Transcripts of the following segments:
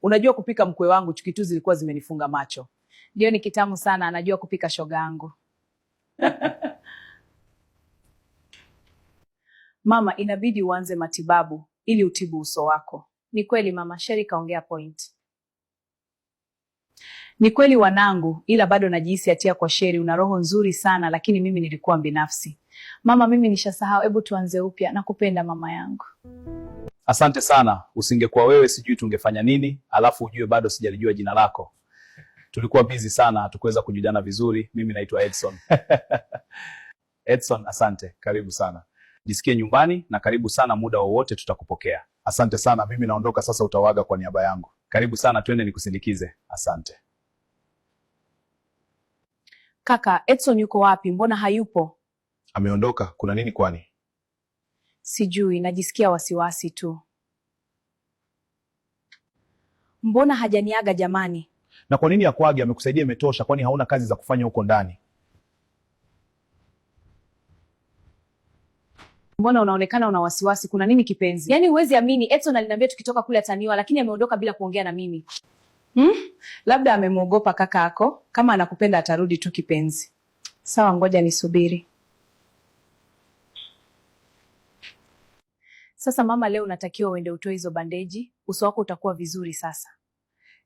Unajua kupika mkwe wangu, chuki tu zilikuwa zimenifunga macho. Ndio, ni kitamu sana, anajua kupika shoga yangu. Mama, inabidi uanze matibabu ili utibu uso wako. Ni kweli mama, Sheri kaongea point. Ni kweli wanangu, ila bado najihisi hatia kwa Sheri. Una roho nzuri sana, lakini mimi nilikuwa binafsi. Mama, mimi nishasahau, hebu tuanze upya. Nakupenda mama yangu. Asante sana. Usingekuwa wewe sijui tungefanya nini, alafu ujue bado sijalijua jina lako. Tulikuwa busy sana, hatukuweza kujadiliana vizuri. Mimi naitwa Edson. Edson, asante. Karibu sana. Jisikie nyumbani na karibu sana, muda wowote tutakupokea. Asante sana. Mimi naondoka sasa, utawaga kwa niaba yangu. Karibu sana, twende nikusindikize. Asante. Kaka, Edson yuko wapi? Mbona hayupo? Ameondoka. Kuna nini kwani? Sijui, najisikia wasiwasi tu. Mbona hajaniaga jamani? Na kwa nini akuage? Amekusaidia imetosha, kwani hauna kazi za kufanya huko ndani? Mbona unaonekana una wasiwasi? Kuna nini kipenzi? Yaani huwezi amini, Edson aliniambia tukitoka kule ataniwa, lakini ameondoka bila kuongea na mimi. Labda amemuogopa kaka yako. Kama anakupenda atarudi tu kipenzi. Sawa, ngoja nisubiri. Sasa mama, leo unatakiwa uende utoe hizo bandeji. Uso wako utakuwa vizuri sasa.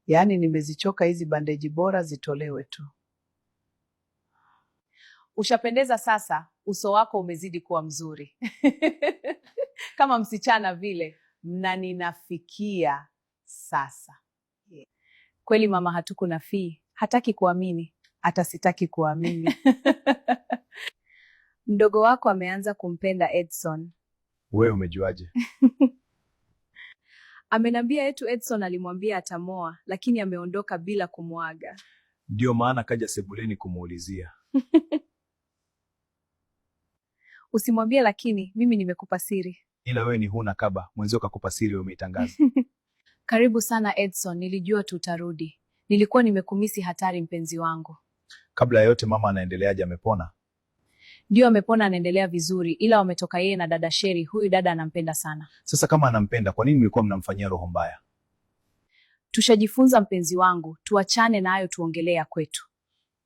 Yaani nimezichoka hizi bandeji, bora zitolewe tu. Ushapendeza sasa, uso wako umezidi kuwa mzuri. Kama msichana vile, mnaninafikia sasa. Kweli mama, hatukunafii. Hataki kuamini. Hata sitaki kuamini. Mdogo wako ameanza kumpenda Edson. Wewe umejuaje? Amenambia etu Edson alimwambia atamoa, lakini ameondoka bila kumwaga. Ndio maana kaja sebuleni kumuulizia. Usimwambie, lakini mimi nimekupa siri. Ila wewe ni huna kaba, mwenzio kakupa siri wewe umeitangaza. Karibu sana Edson, nilijua tutarudi. Nilikuwa nimekumisi hatari mpenzi wangu. Kabla ya yote mama anaendeleaje, amepona? Ndio, amepona, anaendelea vizuri, ila wametoka yeye na dada Sheri. Huyu dada anampenda sana. Sasa kama anampenda, kwa nini mlikuwa mnamfanyia roho mbaya? Tushajifunza mpenzi wangu, tuachane na hayo, tuongelea kwetu.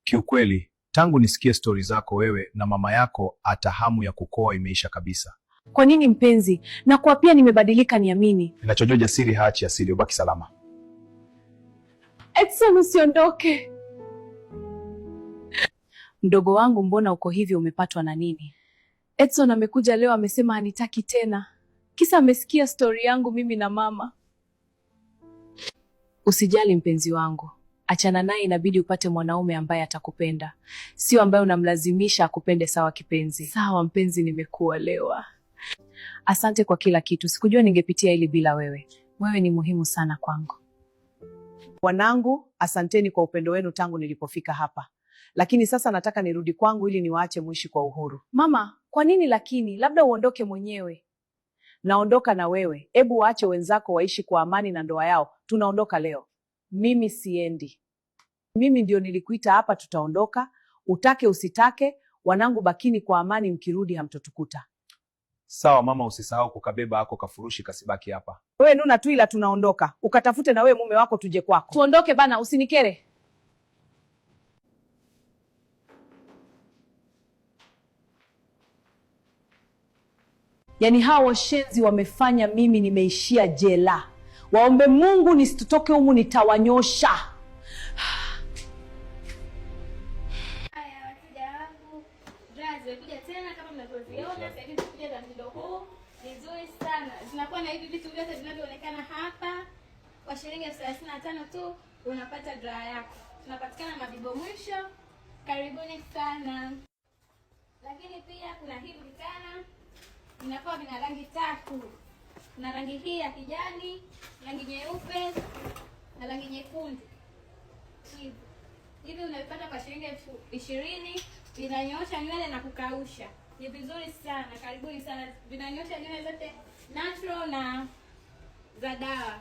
Kiukweli, tangu nisikie stori zako wewe na mama yako, hata hamu ya kukoa imeisha kabisa. Kwa nini mpenzi? Na kwa pia nimebadilika, niamini. Ninachojua jasiri haachi asili, ubaki salama. Edson, usiondoke. Mdogo wangu, mbona uko hivyo, umepatwa na nini? Edson amekuja leo, amesema hanitaki tena. Kisa amesikia stori yangu mimi na mama. Usijali mpenzi wangu. Achana naye, inabidi upate mwanaume ambaye atakupenda. Sio ambaye unamlazimisha akupende, sawa kipenzi? Sawa mpenzi, nimekuelewa. Asante kwa kila kitu. Sikujua ningepitia hili bila wewe. Wewe ni muhimu sana kwangu. Wanangu, asanteni kwa upendo wenu tangu nilipofika hapa. Lakini sasa nataka nirudi kwangu ili niwaache muishi kwa uhuru. Mama, kwa nini lakini? Labda uondoke mwenyewe. Naondoka na wewe. Ebu waache wenzako waishi kwa amani na ndoa yao. Tunaondoka leo. Mimi siendi. Mimi ndio nilikuita hapa, tutaondoka. Utake usitake, wanangu bakini kwa amani, mkirudi hamtotukuta. Sawa mama, usisahau kukabeba hako kafurushi kasibaki hapa. Wewe nuna tu, ila tunaondoka. Ukatafute na wewe mume wako tuje kwako. Tuondoke bana, usinikere. Yaani hao washenzi wamefanya mimi nimeishia jela. Waombe Mungu nisitoke humu, nitawanyosha. Haya wateja wangu, dress zimekuja tena kama mnavyoziona. Sasa hivi zimekuja za mtindo huu, ni nzuri sana. Zinakuwa na hivi vitu vyote vinavyoonekana hapa. Kwa shilingi 35 tu unapata dress yako. Tunapatikana Mabibo Mwisho. Karibuni sana. Lakini pia kuna hivi vitana. Vinakuwa vina rangi tatu. Kuna rangi hii ya kijani, rangi nyeupe na rangi nyekundu. Hivi unavipata kwa shilingi 20. Vinanyoosha nywele na kukausha. Ni vizuri sana. Karibuni sana. Vinanyoosha nywele zote natural na za dawa.